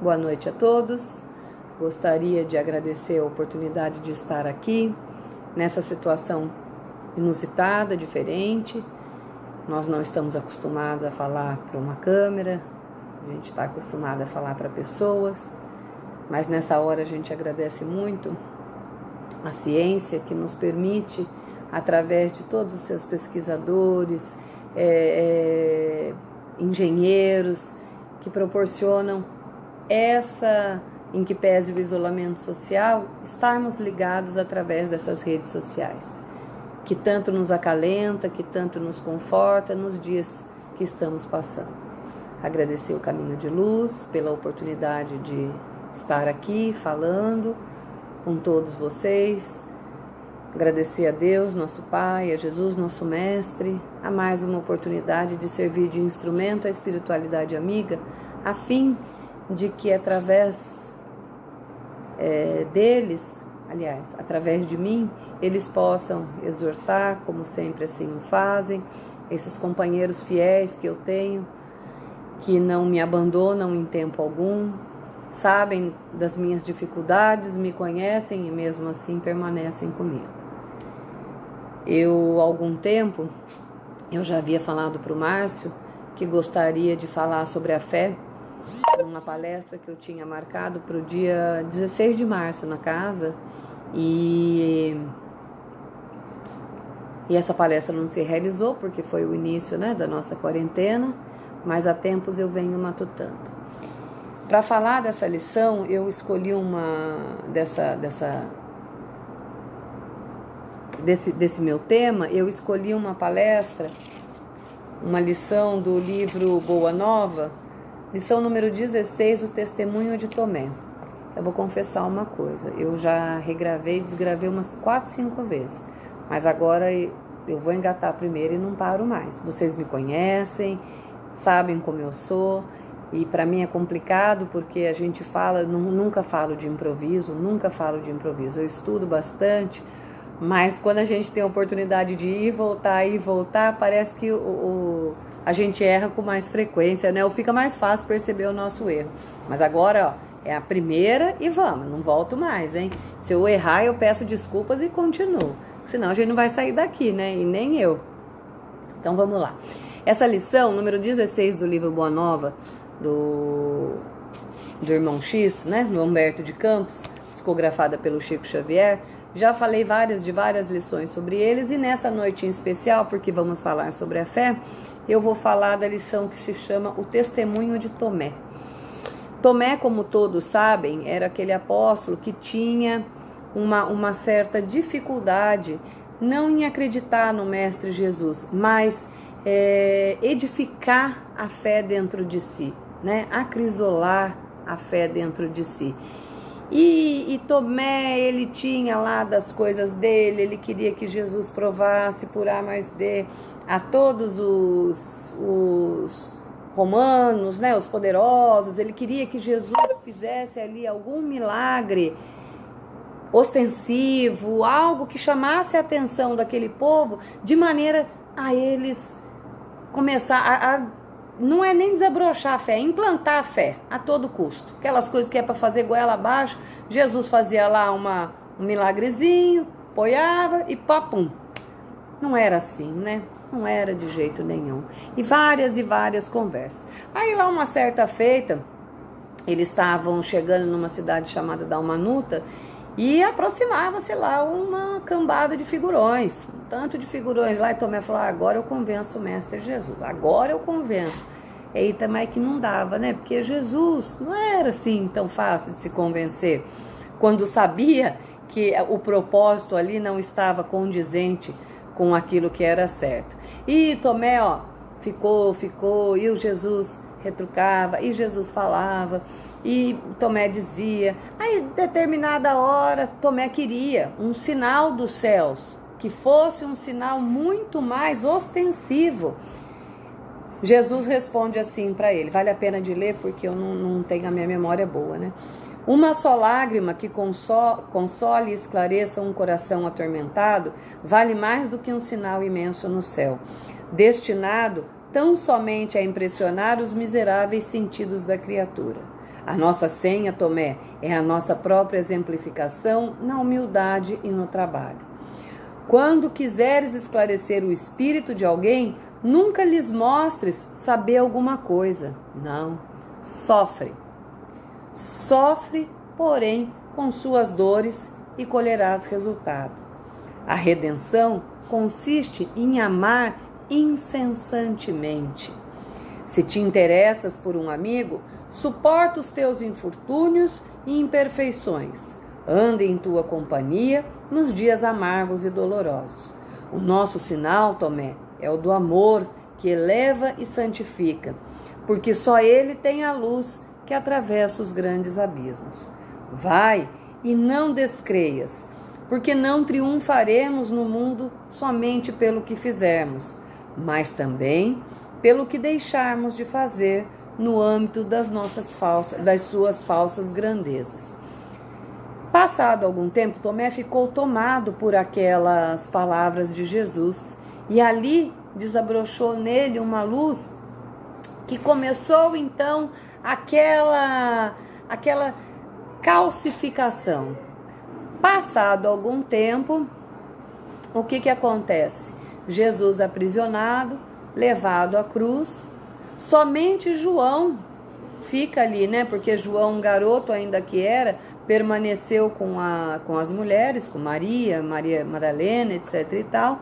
Boa noite a todos. Gostaria de agradecer a oportunidade de estar aqui nessa situação inusitada, diferente. Nós não estamos acostumados a falar para uma câmera, a gente está acostumado a falar para pessoas, mas nessa hora a gente agradece muito a ciência que nos permite, através de todos os seus pesquisadores, engenheiros, que proporcionam em que pese o isolamento social, estarmos ligados através dessas redes sociais, que tanto nos acalenta, que tanto nos conforta nos dias que estamos passando. Agradecer o Caminho de Luz pela oportunidade de estar aqui falando com todos vocês. Agradecer a Deus, nosso Pai, a Jesus, nosso Mestre, a mais uma oportunidade de servir de instrumento à espiritualidade amiga, a fim de que através deles, aliás, através de mim, eles possam exortar, como sempre assim o fazem, esses companheiros fiéis que eu tenho, que não me abandonam em tempo algum, sabem das minhas dificuldades, me conhecem e mesmo assim permanecem comigo. Há algum tempo, eu já havia falado para o Márcio que gostaria de falar sobre a fé, numa palestra que eu tinha marcado para o dia 16 de março na casa, e essa palestra não se realizou porque foi o início, da nossa quarentena, mas há tempos eu venho matutando. Para falar dessa lição, eu escolhi desse meu tema, eu escolhi uma palestra, uma lição do livro Boa Nova, lição número 16, o Testemunho de Tomé. Eu vou confessar uma coisa, eu já regravei e desgravei umas 4, 5 vezes, mas agora eu vou engatar primeiro e não paro mais. Vocês me conhecem, sabem como eu sou, e para mim é complicado porque a gente nunca falo de improviso, eu estudo bastante, mas quando a gente tem a oportunidade de ir e voltar, parece que a gente erra com mais frequência, ou fica mais fácil perceber o nosso erro. Mas agora, é a primeira e vamos, não volto mais, hein? Se eu errar, eu peço desculpas e continuo, senão a gente não vai sair daqui, e nem eu. Então vamos lá. Essa lição, número 16 do livro Boa Nova, do Irmão X, do Humberto de Campos, psicografada pelo Chico Xavier. Já falei de várias lições sobre eles, e nessa noite em especial, porque vamos falar sobre a fé, eu vou falar da lição que se chama O Testemunho de Tomé. Tomé, como todos sabem, era aquele apóstolo que tinha uma certa dificuldade, não em acreditar no Mestre Jesus, mas edificar a fé dentro de si, acrisolar a fé dentro de si. E Tomé, ele tinha lá das coisas dele, ele queria que Jesus provasse por A mais B a todos os romanos, os poderosos, ele queria que Jesus fizesse ali algum milagre ostensivo, algo que chamasse a atenção daquele povo, de maneira a eles começar não é nem desabrochar a fé, é implantar a fé a todo custo. Aquelas coisas que é para fazer goela abaixo, Jesus fazia lá um milagrezinho, apoiava e papum. Não era assim, Não era de jeito nenhum. E várias conversas. Aí lá uma certa feita, eles estavam chegando numa cidade chamada Dalmanuta e aproximava-se lá uma cambada de figurões. Tanto de figurões lá, e Tomé falou, agora eu convenço o Mestre Jesus, agora eu convenço. Eita, mas que não dava, porque Jesus não era assim tão fácil de se convencer, quando sabia que o propósito ali não estava condizente com aquilo que era certo. E Tomé, ficou, e o Jesus retrucava, e Jesus falava, e Tomé dizia. Aí, determinada hora, Tomé queria um sinal dos céus, que fosse um sinal muito mais ostensivo. Jesus responde assim para ele, vale a pena de ler porque eu não tenho a minha memória boa, Uma só lágrima que console e esclareça um coração atormentado vale mais do que um sinal imenso no céu, destinado tão somente a impressionar os miseráveis sentidos da criatura. A nossa senha, Tomé, é a nossa própria exemplificação na humildade e no trabalho. Quando quiseres esclarecer o espírito de alguém, nunca lhes mostres saber alguma coisa. Não, sofre. Sofre, porém, com suas dores e colherás resultado. A redenção consiste em amar incessantemente. Se te interessas por um amigo, suporta os teus infortúnios e imperfeições. Anda em tua companhia nos dias amargos e dolorosos. O nosso sinal, Tomé, é o do amor que eleva e santifica, porque só ele tem a luz que atravessa os grandes abismos. Vai e não descreias, porque não triunfaremos no mundo somente pelo que fizermos, mas também pelo que deixarmos de fazer no âmbito das suas falsas grandezas. Passado algum tempo, Tomé ficou tomado por aquelas palavras de Jesus, e ali desabrochou nele uma luz que começou então aquela calcificação. Passado algum tempo, o que acontece? Jesus aprisionado, levado à cruz, somente João fica ali, né? Porque João, um garoto ainda que era, permaneceu com as mulheres, com Maria Madalena, etc e tal.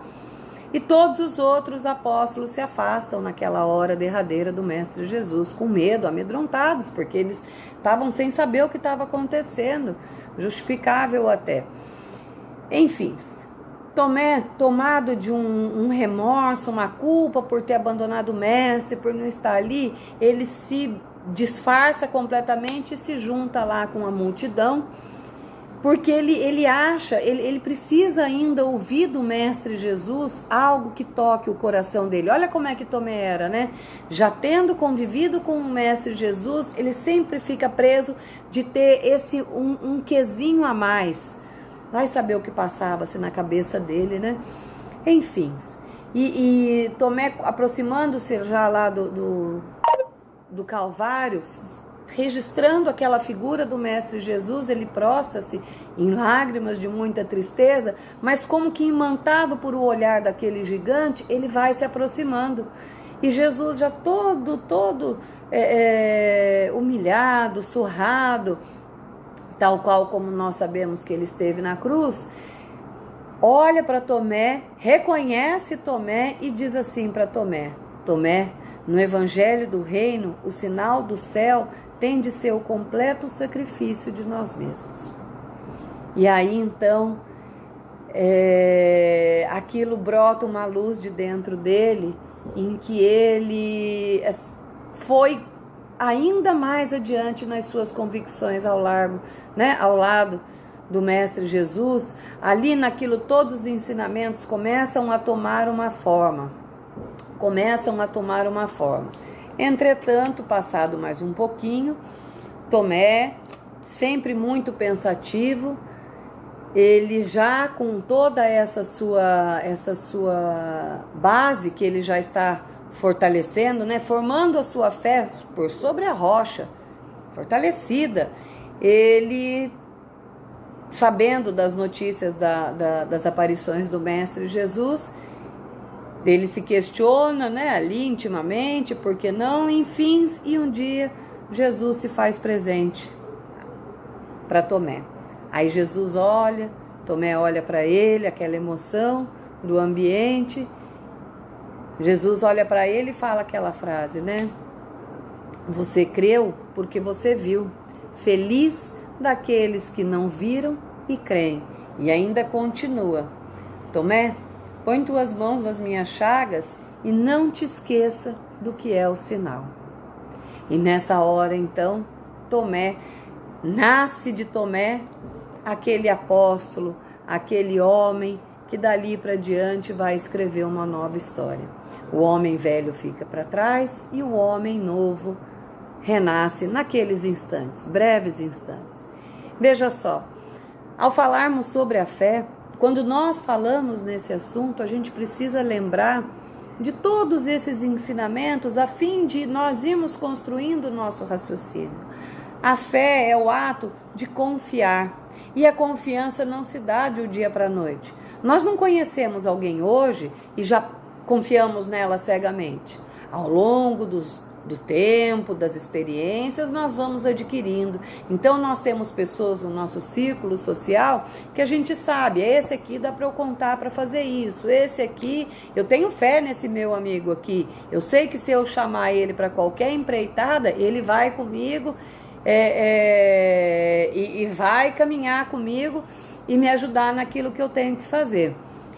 E todos os outros apóstolos se afastam naquela hora derradeira do Mestre Jesus, com medo, amedrontados, porque eles estavam sem saber o que estava acontecendo, justificável até. Enfim, Tomé, tomado de um remorso, uma culpa por ter abandonado o Mestre, por não estar ali, ele se disfarça completamente e se junta lá com a multidão, porque ele acha, ele precisa ainda ouvir do Mestre Jesus algo que toque o coração dele. Olha como é que Tomé era, né? Já tendo convivido com o Mestre Jesus, ele sempre fica preso de ter um quesinho a mais. Vai saber o que passava-se na cabeça dele, né? Enfim, e Tomé, aproximando-se já lá do Calvário, registrando aquela figura do Mestre Jesus, ele prostra-se em lágrimas de muita tristeza, mas como que imantado por o olhar daquele gigante, ele vai se aproximando. E Jesus já todo humilhado, surrado, tal qual como nós sabemos que ele esteve na cruz, olha para Tomé, reconhece Tomé e diz assim para Tomé: Tomé, no Evangelho do Reino, o sinal do céu tem de ser o completo sacrifício de nós mesmos. E aí então, aquilo brota uma luz de dentro dele, em que ele foi ainda mais adiante nas suas convicções ao lado do Mestre Jesus. Ali naquilo, todos os ensinamentos começam a tomar uma forma. Entretanto, passado mais um pouquinho, Tomé, sempre muito pensativo, ele já com toda essa sua base que ele já está fortalecendo, né, formando a sua fé por sobre a rocha, fortalecida, ele, sabendo das notícias das aparições do Mestre Jesus, ele se questiona, né, ali intimamente, por que não, enfim, e um dia Jesus se faz presente para Tomé. Aí Jesus olha, Tomé olha para ele, aquela emoção do ambiente. Jesus olha para ele e fala aquela frase, né? Você creu porque você viu. Feliz daqueles que não viram e creem. E ainda continua: Tomé, põe tuas mãos nas minhas chagas e não te esqueça do que é o sinal. E nessa hora, então, Tomé, nasce de Tomé aquele apóstolo, aquele homem que dali para diante vai escrever uma nova história. O homem velho fica para trás e o homem novo renasce naqueles instantes, breves instantes. Veja só, ao falarmos sobre a fé, quando nós falamos nesse assunto, a gente precisa lembrar de todos esses ensinamentos a fim de nós irmos construindo o nosso raciocínio. A fé é o ato de confiar. E a confiança não se dá de um dia para a noite. Nós não conhecemos alguém hoje e já confiamos nela cegamente. Ao longo do tempo, das experiências, nós vamos adquirindo. Então, nós temos pessoas no nosso círculo social que a gente sabe, esse aqui dá para eu contar para fazer isso, esse aqui, eu tenho fé nesse meu amigo aqui, eu sei que se eu chamar ele para qualquer empreitada, ele vai comigo e vai caminhar comigo e me ajudar naquilo que eu tenho que fazer.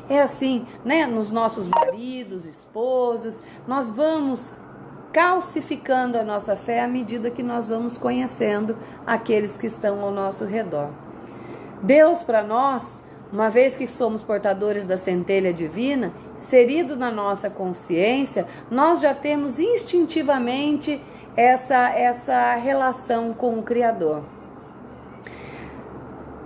É assim, né? Nos nossos maridos, esposas, nós vamos calcificando a nossa fé à medida que nós vamos conhecendo aqueles que estão ao nosso redor. Deus, para nós, uma vez que somos portadores da centelha divina, inserido na nossa consciência, nós já temos instintivamente essa relação com o Criador.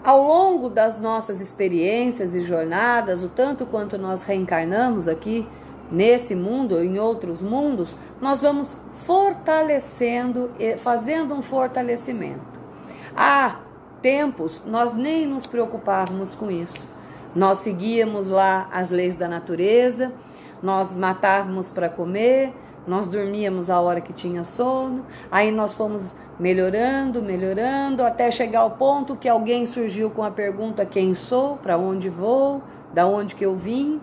Ao longo das nossas experiências e jornadas, o tanto quanto nós reencarnamos aqui nesse mundo ou em outros mundos, nós vamos fortalecendo, fazendo um fortalecimento. Há tempos nós nem nos preocupávamos com isso. Nós seguíamos lá as leis da natureza, nós matávamos para comer, nós dormíamos a hora que tinha sono, aí nós fomos melhorando, até chegar ao ponto que alguém surgiu com a pergunta: quem sou, para onde vou, da onde que eu vim?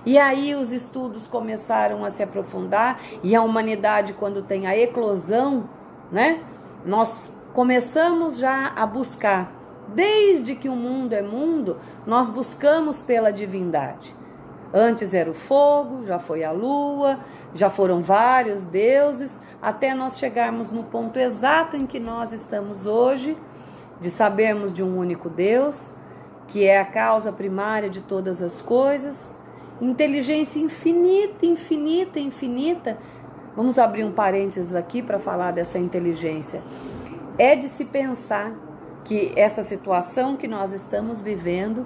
E aí os estudos começaram a se aprofundar, e a humanidade, quando tem a eclosão, né, nós começamos já a buscar. Desde que o mundo é mundo, nós buscamos pela divindade. Antes era o fogo, já foi a lua, já foram vários deuses, até nós chegarmos no ponto exato em que nós estamos hoje, de sabermos de um único Deus, que é a causa primária de todas as coisas, inteligência infinita. Vamos abrir um parênteses aqui para falar dessa inteligência. É de se pensar que essa situação que nós estamos vivendo,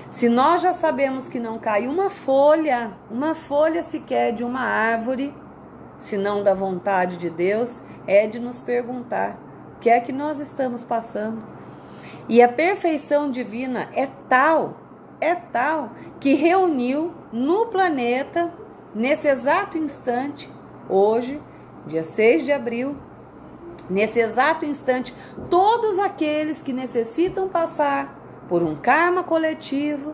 se nós já sabemos que não cai uma folha sequer de uma árvore, se não da vontade de Deus, é de nos perguntar o que é que nós estamos passando. E a perfeição divina é tal que reuniu no planeta, nesse exato instante, hoje, dia 6 de abril, nesse exato instante, todos aqueles que necessitam passar por um karma coletivo,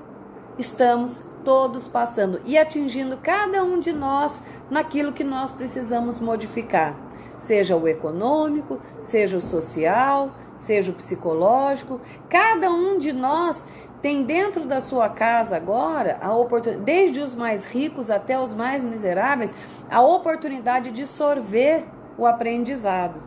estamos todos passando e atingindo cada um de nós naquilo que nós precisamos modificar, seja o econômico, seja o social, seja o psicológico. Cada um de nós tem dentro da sua casa agora a oportunidade, desde os mais ricos até os mais miseráveis, a oportunidade de sorver o aprendizado.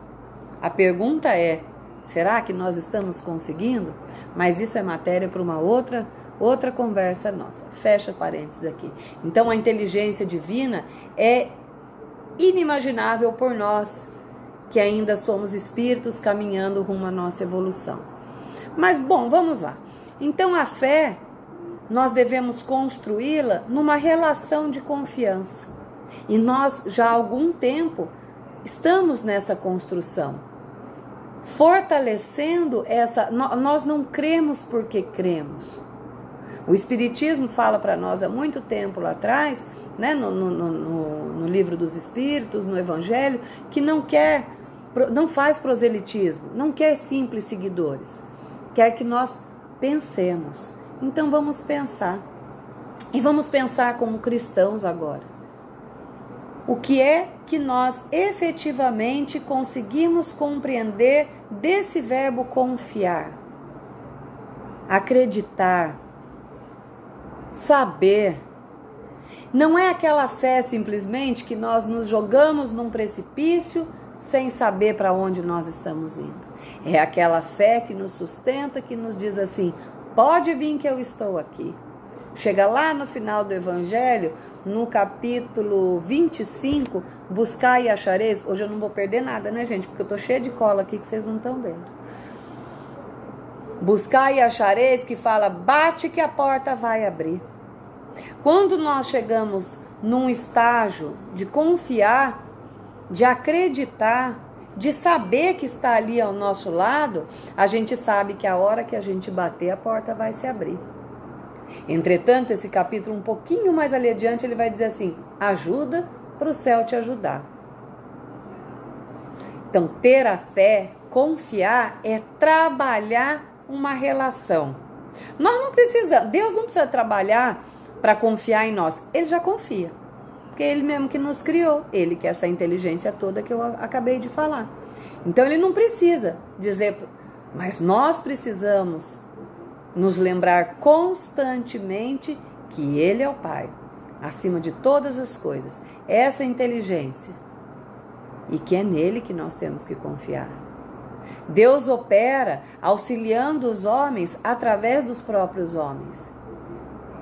A pergunta é: será que nós estamos conseguindo? Mas isso é matéria para uma outra conversa nossa. Fecha parênteses aqui. Então, a inteligência divina é inimaginável por nós, que ainda somos espíritos caminhando rumo à nossa evolução. Mas, bom, vamos lá. Então, a fé, nós devemos construí-la numa relação de confiança. E nós, já há algum tempo, estamos nessa construção. Fortalecendo essa... Nós não cremos porque cremos. O Espiritismo fala para nós há muito tempo lá atrás, né, no Livro dos Espíritos, no Evangelho, que não faz proselitismo, não quer simples seguidores, quer que nós pensemos. Então vamos pensar. E vamos pensar como cristãos agora. O que é que nós efetivamente conseguimos compreender desse verbo confiar? Acreditar, saber. Não é aquela fé simplesmente que nós nos jogamos num precipício sem saber para onde nós estamos indo. É aquela fé que nos sustenta, que nos diz assim: pode vir que eu estou aqui. Chega lá no final do Evangelho, no capítulo 25, buscar e achareis. Hoje eu não vou perder nada, né, gente? Porque eu tô cheia de cola aqui que vocês não estão vendo. Buscar e achareis, que fala: bate que a porta vai abrir. Quando nós chegamos num estágio de confiar, de acreditar de saber que está ali ao nosso lado, a gente sabe que a hora que a gente bater, a porta vai se abrir. Entretanto, esse capítulo um pouquinho mais ali adiante, ele vai dizer assim, ajuda para o céu te ajudar. Então, ter a fé, confiar, é trabalhar uma relação. Nós não precisamos, Deus não precisa trabalhar para confiar em nós, Ele já confia. Porque Ele mesmo que nos criou, Ele que é essa inteligência toda que eu acabei de falar. Então Ele não precisa dizer, mas nós precisamos nos lembrar constantemente que Ele é o Pai, acima de todas as coisas, essa inteligência, e que é nele que nós temos que confiar. Deus opera auxiliando os homens através dos próprios homens.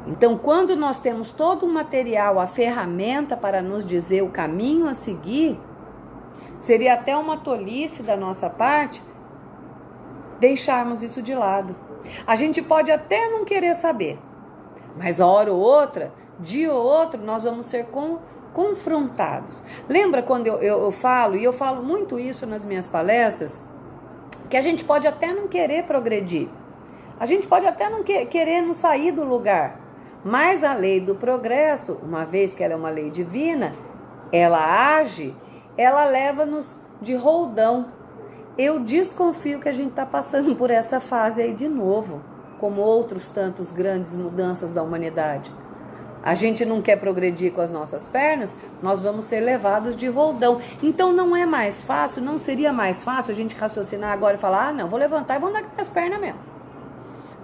Então, quando nós temos todo o material, a ferramenta para nos dizer o caminho a seguir, seria até uma tolice da nossa parte deixarmos isso de lado. A gente pode até não querer saber, mas hora ou outra, dia ou outro, nós vamos ser confrontados. Lembra quando eu falo, e eu falo muito isso nas minhas palestras, que a gente pode até não querer progredir, a gente pode até não querer não sair do lugar, mas a lei do progresso, uma vez que ela é uma lei divina, ela age, ela leva-nos de roldão. Eu desconfio que a gente está passando por essa fase aí de novo, como outros tantos grandes mudanças da humanidade. A gente não quer progredir com as nossas pernas, nós vamos ser levados de roldão. Então não é mais fácil, não seria mais fácil a gente raciocinar agora e falar, não, vou levantar e vou andar com as pernas mesmo.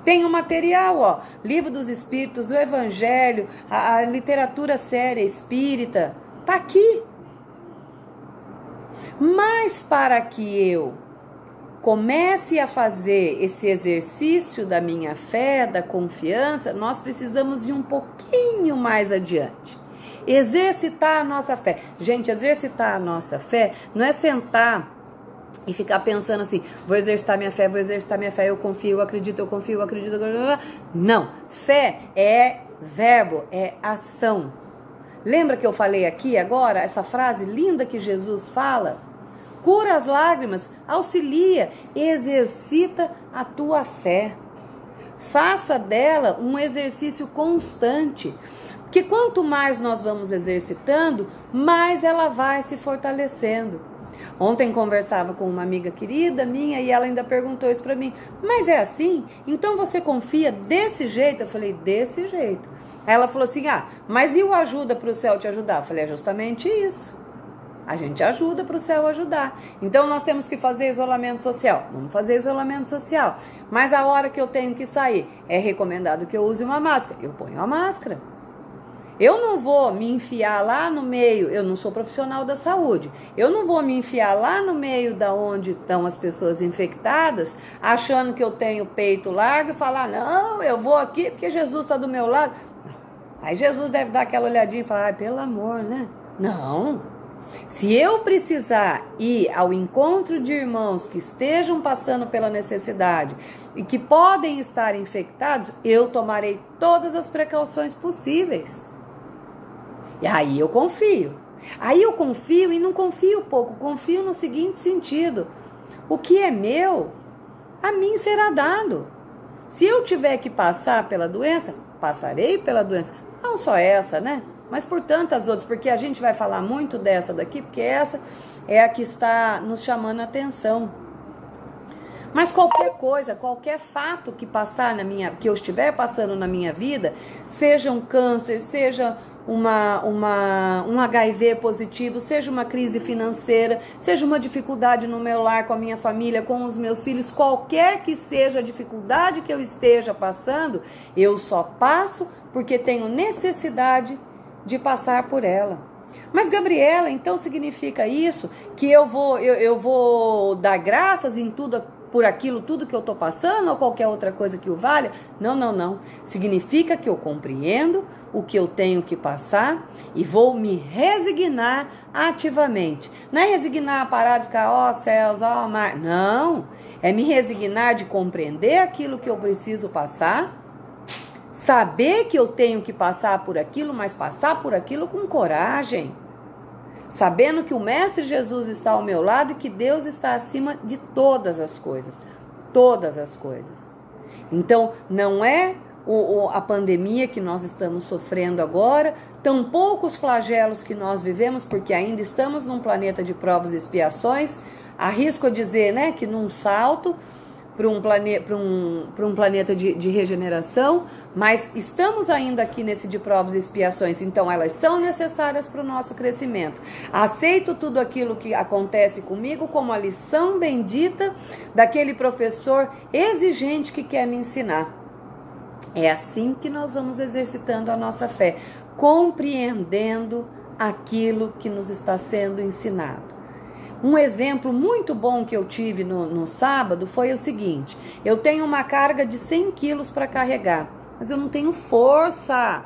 Tem o material, ó, Livro dos Espíritos, o Evangelho, a literatura séria espírita, tá aqui. Mas para que eu comece a fazer esse exercício da minha fé, da confiança, nós precisamos ir um pouquinho mais adiante. Exercitar a nossa fé. Gente, exercitar a nossa fé não é sentar e ficar pensando assim, vou exercitar minha fé, eu confio, eu acredito, eu acredito. Não, fé é verbo, é ação. Lembra que eu falei aqui agora, essa frase linda que Jesus fala? Cura as lágrimas, auxilia, exercita a tua fé. Faça dela um exercício constante, porque quanto mais nós vamos exercitando, mais ela vai se fortalecendo. Ontem conversava com uma amiga querida minha e ela ainda perguntou isso para mim, mas é assim? Então você confia desse jeito? Eu falei, desse jeito. Aí ela falou assim, mas e o ajuda para o céu te ajudar? Eu falei, é justamente isso. A gente ajuda para o céu ajudar. Então nós temos que fazer isolamento social. Vamos fazer isolamento social. Mas a hora que eu tenho que sair, é recomendado que eu use uma máscara. Eu ponho a máscara. Eu não vou me enfiar lá no meio, eu não sou profissional da saúde, eu não vou me enfiar lá no meio da onde estão as pessoas infectadas, achando que eu tenho peito largo e falar, não, eu vou aqui porque Jesus está do meu lado. Aí Jesus deve dar aquela olhadinha e falar, ai, pelo amor, né? Não. Se eu precisar ir ao encontro de irmãos que estejam passando pela necessidade e que podem estar infectados, eu tomarei todas as precauções possíveis. E aí eu confio. Aí eu confio e não confio pouco, confio no seguinte sentido: o que é meu, a mim será dado. Se eu tiver que passar pela doença, passarei pela doença. Não só essa, né? Mas por tantas outras, porque a gente vai falar muito dessa daqui, porque essa é a que está nos chamando a atenção. Mas qualquer coisa, qualquer fato que passar que eu estiver passando na minha vida, seja um câncer, seja um HIV positivo, seja uma crise financeira, seja uma dificuldade no meu lar, com a minha família, com os meus filhos, qualquer que seja a dificuldade que eu esteja passando, eu só passo porque tenho necessidade de passar por ela. Mas Gabriela, então significa isso que eu vou dar graças em tudo, por aquilo tudo que eu estou passando ou qualquer outra coisa que o valha? Não. Significa que eu compreendo o que eu tenho que passar e vou me resignar ativamente. Não é resignar, parar de ficar, ó céus, ó mar. Não, é me resignar de compreender aquilo que eu preciso passar, saber que eu tenho que passar por aquilo, mas passar por aquilo com coragem. sabendo que o Mestre Jesus está ao meu lado e que Deus está acima de todas as coisas. Todas as coisas. Então, não é a pandemia que nós estamos sofrendo agora, tampouco os flagelos que nós vivemos, porque ainda estamos num planeta de provas e expiações. Arrisco a dizer, né, que num salto para um planeta de regeneração, mas estamos ainda aqui nesse de provas e expiações, então elas são necessárias para o nosso crescimento. Aceito tudo aquilo que acontece comigo como a lição bendita daquele professor exigente que quer me ensinar. É assim que nós vamos exercitando a nossa fé, compreendendo aquilo que nos está sendo ensinado. Um exemplo muito bom que eu tive no sábado foi o seguinte: eu tenho uma carga de 100 quilos para carregar, mas eu não tenho força,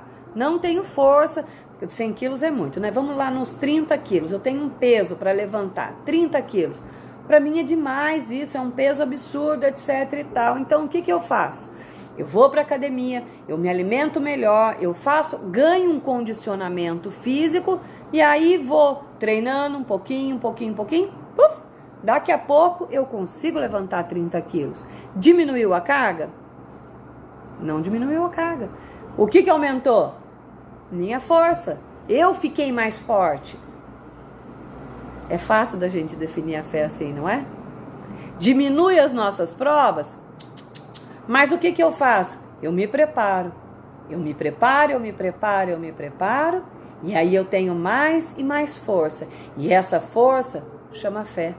100 quilos é muito, né? Vamos lá nos 30 quilos, eu tenho um peso para levantar, 30 quilos. Para mim é demais isso, é um peso absurdo, etc e tal. Então o que eu faço? Eu vou para a academia, eu me alimento melhor, ganho um condicionamento físico e aí vou treinando um pouquinho, daqui a pouco eu consigo levantar 30 quilos. Diminuiu a carga? Não diminuiu a carga. O que aumentou? Minha força. Eu fiquei mais forte. É fácil da gente definir a fé assim, não é? Diminui as nossas provas? Mas o que eu faço? Eu me preparo, e aí eu tenho mais e mais força. E essa força chama fé.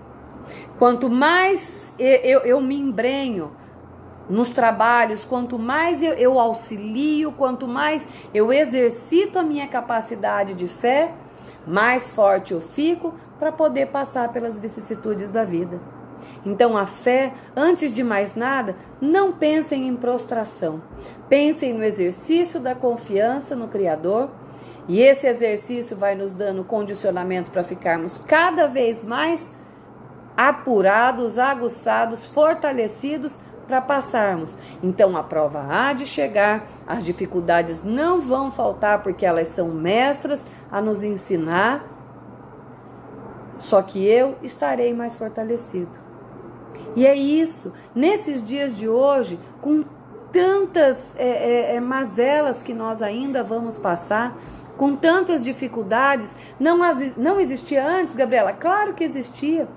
Quanto mais eu me embrenho nos trabalhos, quanto mais eu auxilio, quanto mais eu exercito a minha capacidade de fé, mais forte eu fico para poder passar pelas vicissitudes da vida. Então a fé, antes de mais nada, não pensem em prostração. Pensem no exercício da confiança no Criador. E esse exercício vai nos dando condicionamento para ficarmos cada vez mais apurados, aguçados, fortalecidos para passarmos. Então a prova há de chegar, as dificuldades não vão faltar porque elas são mestras a nos ensinar. Só que eu estarei mais fortalecido. E é isso, nesses dias de hoje, com tantas mazelas que nós ainda vamos passar, com tantas dificuldades, não existia antes, Gabriela? Claro que existia,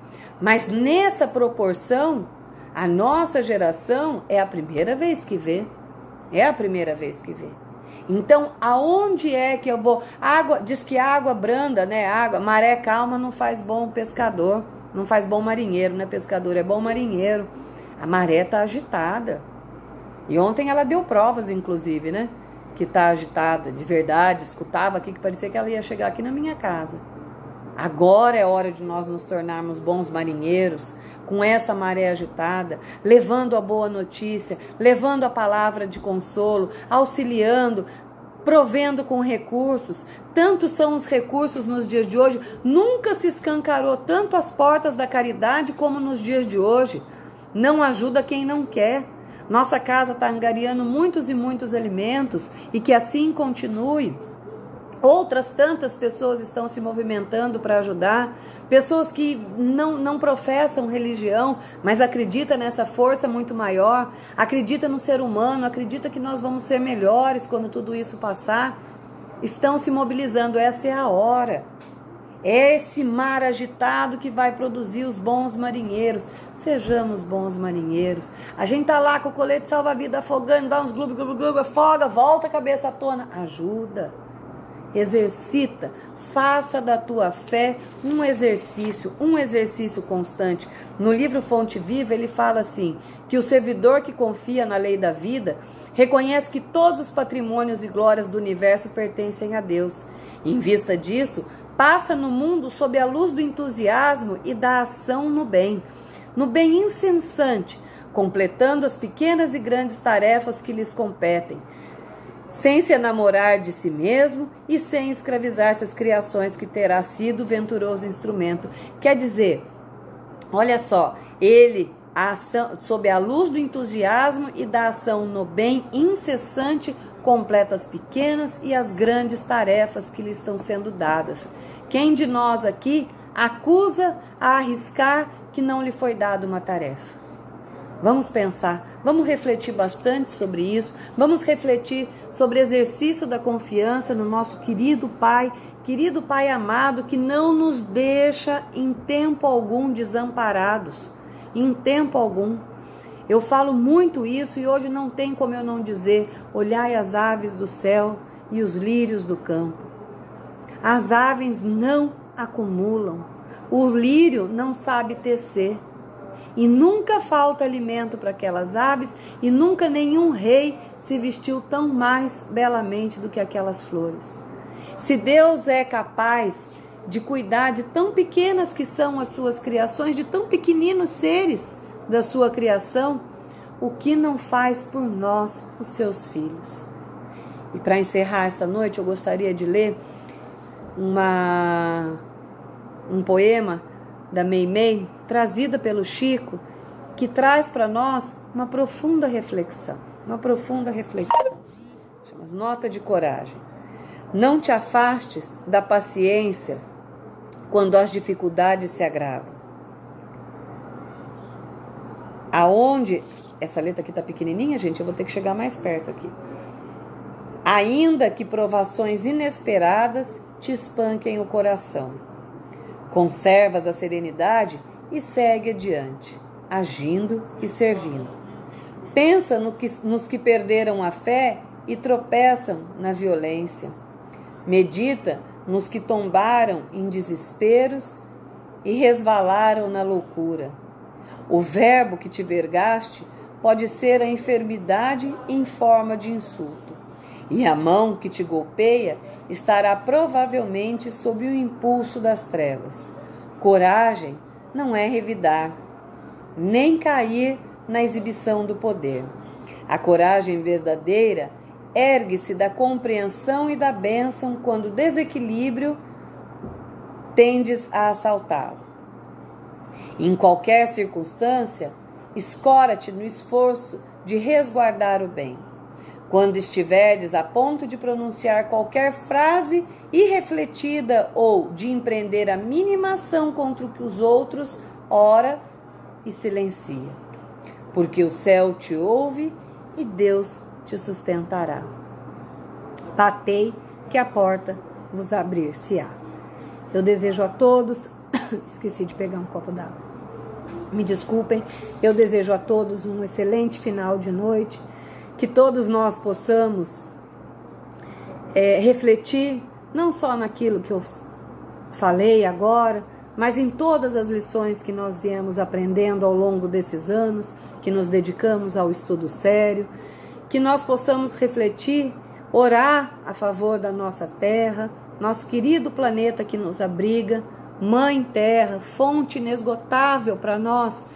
mas nessa proporção, a nossa geração é a primeira vez que vê. Então, aonde é que eu vou? Diz que água branda, né? Maré calma não faz bom pescador. Não faz bom marinheiro, né? Pescador é bom marinheiro. A maré tá agitada. E ontem ela deu provas, inclusive, né? Que tá agitada, de verdade. Escutava aqui que parecia que ela ia chegar aqui na minha casa. Agora é hora de nós nos tornarmos bons marinheiros, com essa maré agitada, levando a boa notícia, levando a palavra de consolo, auxiliando, provendo com recursos. Tantos são os recursos nos dias de hoje. Nunca se escancarou tanto as portas da caridade como nos dias de hoje. Não ajuda quem não quer. Nossa casa está angariando muitos e muitos alimentos e que assim continue. Outras tantas pessoas estão se movimentando para ajudar. Pessoas que não professam religião, mas acreditam nessa força muito maior, acreditam no ser humano, acreditam que nós vamos ser melhores quando tudo isso passar. Estão se mobilizando, essa é a hora. É esse mar agitado que vai produzir os bons marinheiros. Sejamos bons marinheiros. A gente tá lá com o colete salva-vida afogando, dá uns glub, afoga, volta a cabeça à tona. Ajuda. Exercita, faça da tua fé um exercício constante. No livro Fonte Viva ele fala assim, que o servidor que confia na lei da vida reconhece que todos os patrimônios e glórias do universo pertencem a Deus. Em vista disso, passa no mundo sob a luz do entusiasmo e da ação no bem incessante, completando as pequenas e grandes tarefas que lhes competem, sem se enamorar de si mesmo e sem escravizar essas criações que terá sido venturoso instrumento. Quer dizer, olha só, sob a luz do entusiasmo e da ação no bem incessante, completa as pequenas e as grandes tarefas que lhe estão sendo dadas. Quem de nós aqui acusa a arriscar que não lhe foi dada uma tarefa? Vamos pensar, vamos refletir bastante sobre isso, vamos refletir sobre o exercício da confiança no nosso querido Pai amado, que não nos deixa em tempo algum desamparados, em tempo algum. Eu falo muito isso e hoje não tem como eu não dizer: olhai as aves do céu e os lírios do campo. As aves não acumulam, o lírio não sabe tecer, e nunca falta alimento para aquelas aves, e nunca nenhum rei se vestiu tão mais belamente do que aquelas flores. Se Deus é capaz de cuidar de tão pequenas que são as suas criações, de tão pequeninos seres da sua criação, o que não faz por nós, os seus filhos? E para encerrar essa noite, eu gostaria de ler um poema da Meimei, trazida pelo Chico, que traz para nós uma profunda reflexão. Chama-se Nota de Coragem. Não te afastes da paciência quando as dificuldades se agravam. Aonde, essa letra aqui está pequenininha, gente, eu vou ter que chegar mais perto aqui. Ainda que provações inesperadas te espanquem o coração, conservas a serenidade e segue adiante, agindo e servindo. Pensa nos que perderam a fé e tropeçam na violência. Medita nos que tombaram em desesperos e resvalaram na loucura. O verbo que te vergaste pode ser a enfermidade em forma de insulto, e a mão que te golpeia estará provavelmente sob o impulso das trevas. Coragem não é revidar, nem cair na exibição do poder. A coragem verdadeira ergue-se da compreensão e da bênção quando o desequilíbrio tendes a assaltá-lo. Em qualquer circunstância, escora-te no esforço de resguardar o bem. Quando estiverdes a ponto de pronunciar qualquer frase irrefletida ou de empreender a mínima ação contra os outros, ora e silencia, porque o céu te ouve e Deus te sustentará. Batei que a porta vos abrir-se-á. Eu desejo a todos, esqueci de pegar um copo d'água, me desculpem, eu desejo a todos um excelente final de noite, que todos nós possamos refletir não só naquilo que eu falei agora, mas em todas as lições que nós viemos aprendendo ao longo desses anos, que nos dedicamos ao estudo sério, que nós possamos refletir, orar a favor da nossa terra, nosso querido planeta que nos abriga, Mãe Terra, fonte inesgotável para nós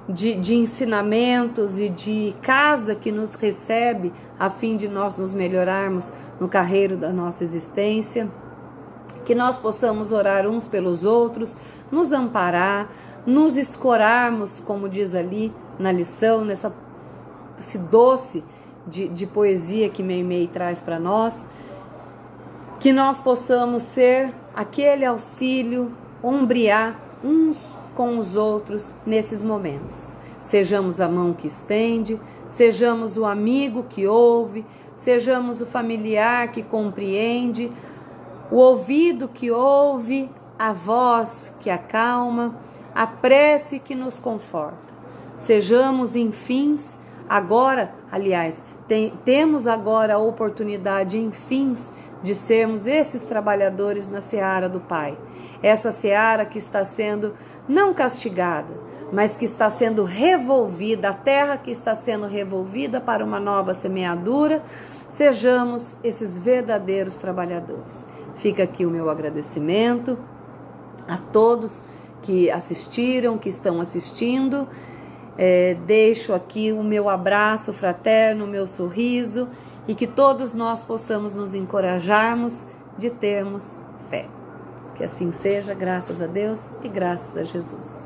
de ensinamentos e de casa que nos recebe a fim de nós nos melhorarmos no carreiro da nossa existência, que nós possamos orar uns pelos outros, nos amparar, nos escorarmos, como diz ali na lição, esse doce de poesia que Meimei traz para nós, que nós possamos ser aquele auxílio, ombrear uns com os outros nesses momentos. Sejamos a mão que estende, sejamos o amigo que ouve, sejamos o familiar que compreende, o ouvido que ouve, a voz que acalma, a prece que nos conforta. Sejamos, enfim, agora, aliás, temos agora a oportunidade, enfim, de sermos esses trabalhadores na seara do Pai. Essa seara que está sendo não castigada, mas que está sendo revolvida, a terra que está sendo revolvida para uma nova semeadura. Sejamos esses verdadeiros trabalhadores. Fica aqui o meu agradecimento a todos que assistiram, que estão assistindo. Deixo aqui o meu abraço fraterno, o meu sorriso, e que todos nós possamos nos encorajarmos de termos fé. Que assim seja, graças a Deus e graças a Jesus.